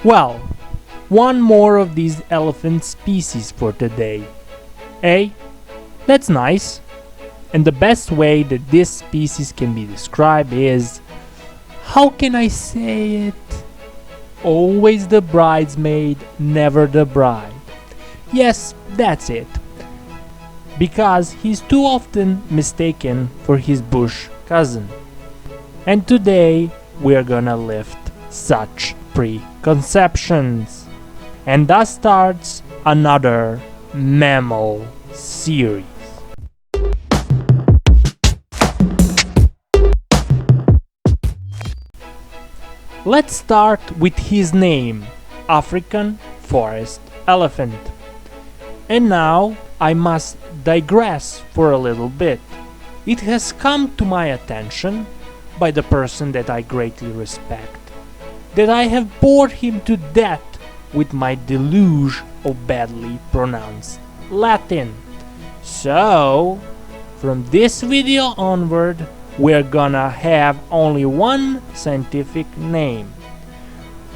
Well, one more of these elephant species for today. Eh? That's nice. And the best way that this species can be described is, how can I say it? Always the bridesmaid, never the bride. Yes, that's it. Because he's too often mistaken for his bush cousin. And today we're gonna lift such preconceptions. And thus starts another mammal series. Let's start with his name, African forest elephant. And now I must digress for a little bit. It has come to my attention by the person that I greatly respect that I have bored him to death with my deluge of badly pronounced Latin. So, from this video onward, we're gonna have only one scientific name.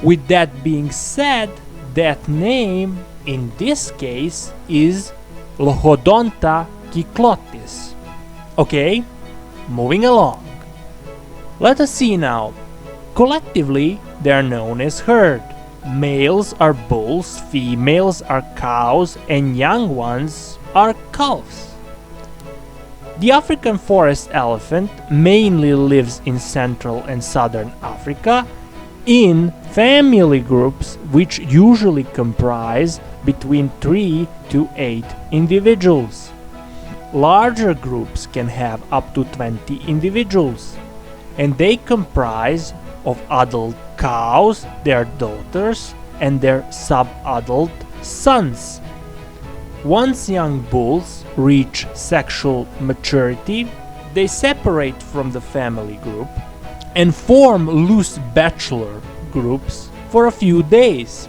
With that being said, that name in this case is Lhodonta cyclotis. Okay, moving along. Let us see now. Collectively, they are known as herd. Males are bulls, females are cows, and young ones are calves. The African forest elephant mainly lives in Central and Southern Africa in family groups which usually comprise between 3 to 8 individuals. Larger groups can have up to 20 individuals, and they comprise of adult cows, their daughters, and their sub-adult sons. Once young bulls reach sexual maturity, they separate from the family group and form loose bachelor groups for a few days,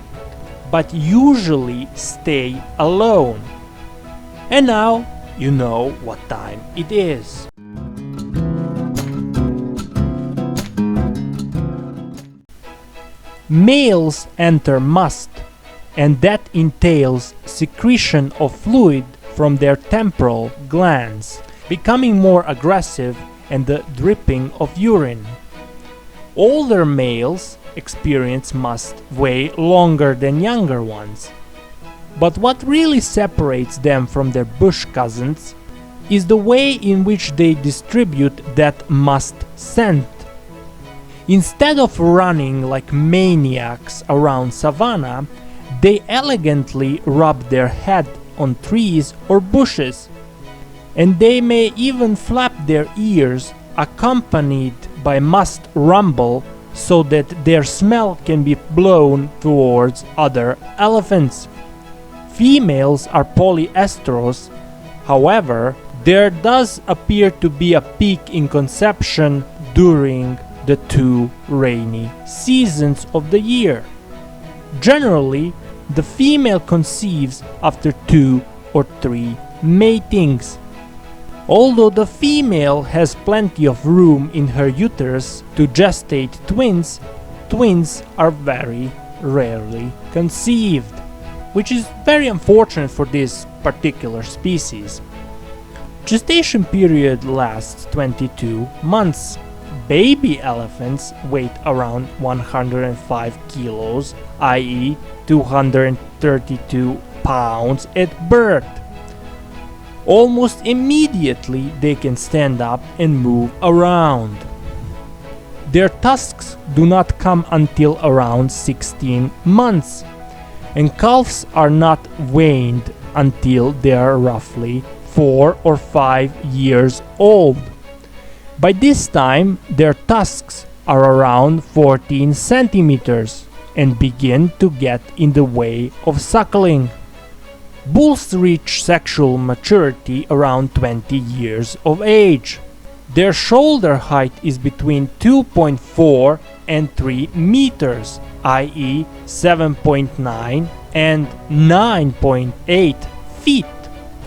but usually stay alone. And now you know what time it is. Males enter musth, and that entails secretion of fluid from their temporal glands, becoming more aggressive, and the dripping of urine. Older males experience musth way longer than younger ones. But what really separates them from their bush cousins is the way in which they distribute that musth scent. Instead of running like maniacs around savanna, they elegantly rub their head on trees or bushes, and they may even flap their ears accompanied by musth rumble so that their smell can be blown towards other elephants. Females are polyestrous, however, there does appear to be a peak in conception during the 2 rainy seasons of the year. Generally, the female conceives after 2 or 3 matings. Although the female has plenty of room in her uterus to gestate twins, twins are very rarely conceived, which is very unfortunate for this particular species. Gestation period lasts 22 months. Baby elephants weigh around 105 kilos, i.e. 232 pounds at birth. Almost immediately they can stand up and move around. Their tusks do not come until around 16 months, and calves are not weaned until they are roughly 4 or 5 years old. By this time, their tusks are around 14 centimeters and begin to get in the way of suckling. Bulls reach sexual maturity around 20 years of age. Their shoulder height is between 2.4 and 3 meters, i.e. 7.9 and 9.8 feet.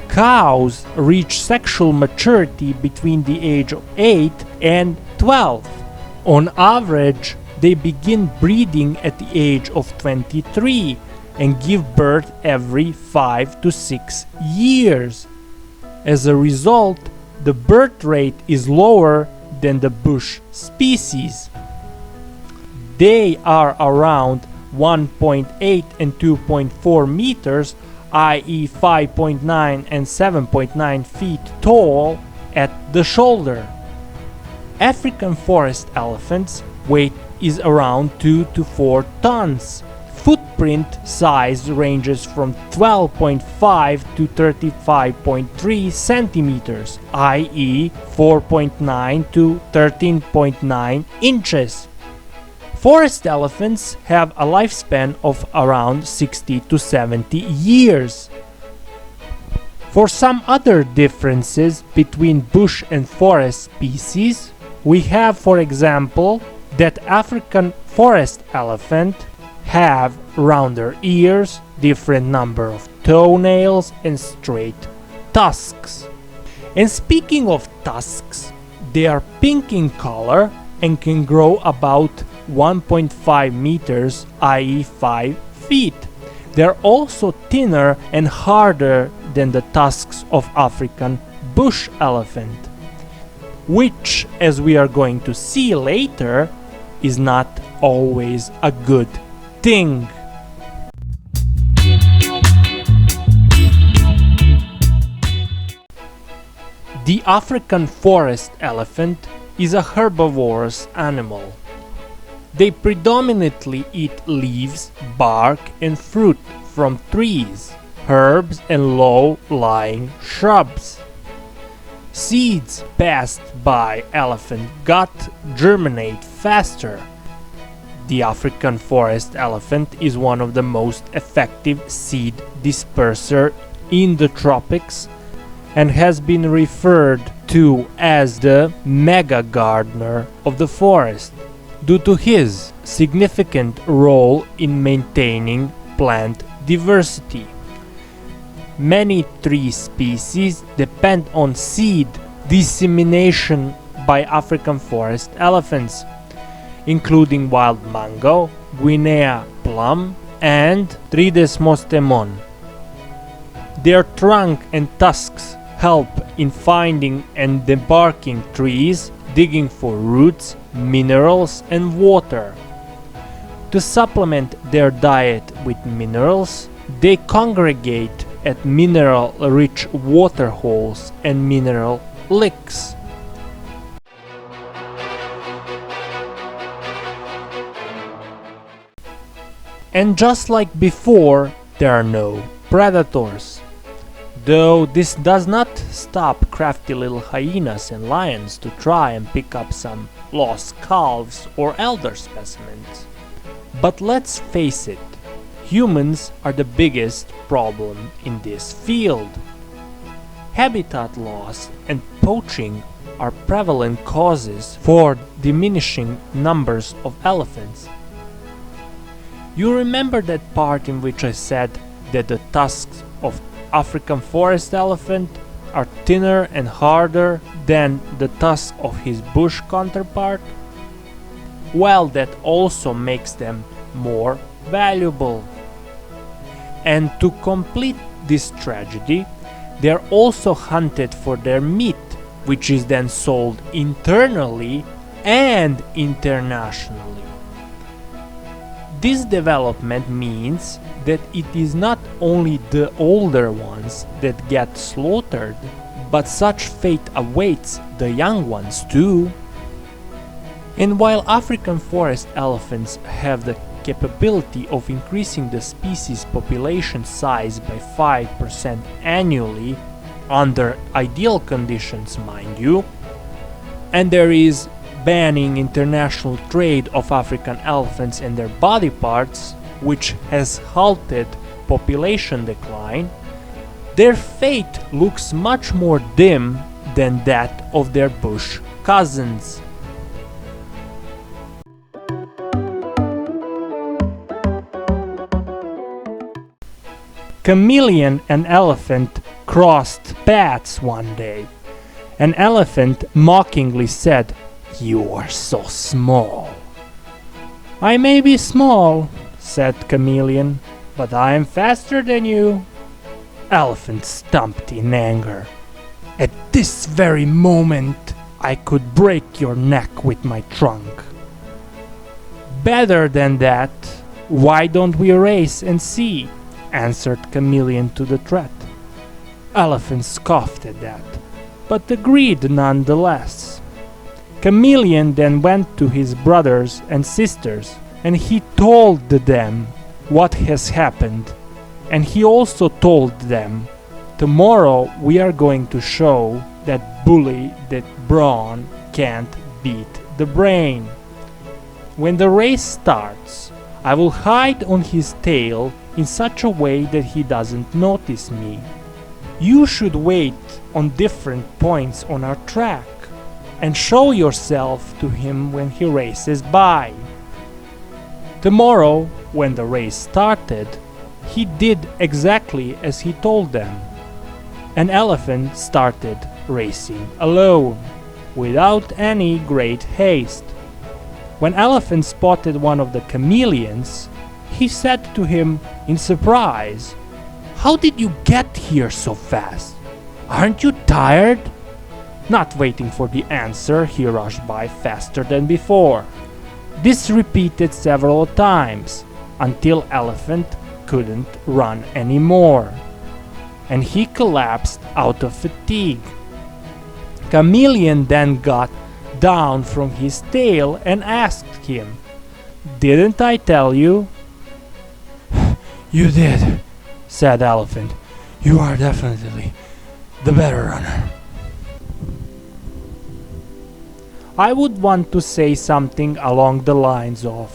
Cows reach sexual maturity between the age of 8 and 12. On average, they begin breeding at the age of 23 and give birth every 5 to 6 years. As a result, the birth rate is lower than the bush species. They are around 1.8 and 2.4 meters, i.e. 5.9 and 7.9 feet tall at the shoulder. African forest elephants' weight is around 2 to 4 tons. Footprint size ranges from 12.5 to 35.3 centimeters, i.e. 4.9 to 13.9 inches. Forest elephants have a lifespan of around 60 to 70 years. For some other differences between bush and forest species, we have, for example, that African forest elephant have rounder ears, different number of toenails, and straight tusks. And speaking of tusks, they are pink in color and can grow about 1.5 meters, i.e. 5 feet. They're also thinner and harder than the tusks of African bush elephant, which, as we are going to see later, is not always a good thing. The African forest elephant is a herbivorous animal. They predominantly eat leaves, bark, and fruit from trees, herbs, and low-lying shrubs. Seeds passed by elephant gut germinate faster. The African forest elephant is one of the most effective seed disperser in the tropics and has been referred to as the mega gardener of the forest due to his significant role in maintaining plant diversity. Many tree species depend on seed dissemination by African forest elephants, including wild mango, Guinea plum, and Tridesmostemon. Their trunk and tusks help in finding and debarking trees, digging for roots, minerals, and water. To supplement their diet with minerals, they congregate at mineral-rich waterholes and mineral licks. And just like before, there are no predators. Though this does not stop crafty little hyenas and lions to try and pick up some lost calves or elder specimens. But let's face it, humans are the biggest problem in this field. Habitat loss and poaching are prevalent causes for diminishing numbers of elephants. You remember that part in which I said that the tusks of African forest elephant are thinner and harder than the tusk of his bush counterpart? Well, that also makes them more valuable. And to complete this tragedy, they are also hunted for their meat, which is then sold internally and internationally. This development means that it is not only the older ones that get slaughtered, but such fate awaits the young ones too. And while African forest elephants have the capability of increasing the species population size by 5% annually, under ideal conditions mind you, and there is banning international trade of African elephants and their body parts, which has halted population decline, their fate looks much more dim than that of their bush cousins. Chameleon and elephant crossed paths one day. An elephant mockingly said, "You are so small." "I may be small," said Chameleon, "but I am faster than you." Elephant stamped in anger. "At this very moment, I could break your neck with my trunk." "Better than that, why don't we race and see?" answered Chameleon to the threat. Elephant scoffed at that, but agreed nonetheless. Chameleon then went to his brothers and sisters, and he told them what has happened, and he also told them, "Tomorrow we are going to show that bully that brawn can't beat the brain. When the race starts, I will hide on his tail in such a way that he doesn't notice me. You should wait on different points on our track and show yourself to him when he races by." Tomorrow, when the race started, he did exactly as he told them. An elephant started racing alone, without any great haste. When Elephant spotted one of the chameleons, he said to him in surprise, "How did you get here so fast? Aren't you tired?" Not waiting for the answer, he rushed by faster than before. This repeated several times, until Elephant couldn't run anymore, and he collapsed out of fatigue. Chameleon then got down from his tail and asked him, "Didn't I tell you?" "You did," said Elephant. "You are definitely the better runner." I would want to say something along the lines of,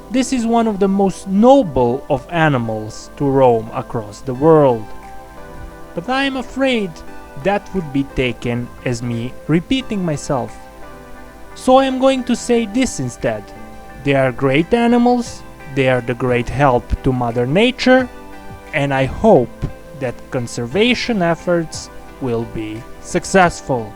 this is one of the most noble of animals to roam across the world. But I am afraid that would be taken as me repeating myself. So I am going to say this instead. They are great animals, they are the great help to Mother Nature, and I hope that conservation efforts will be successful.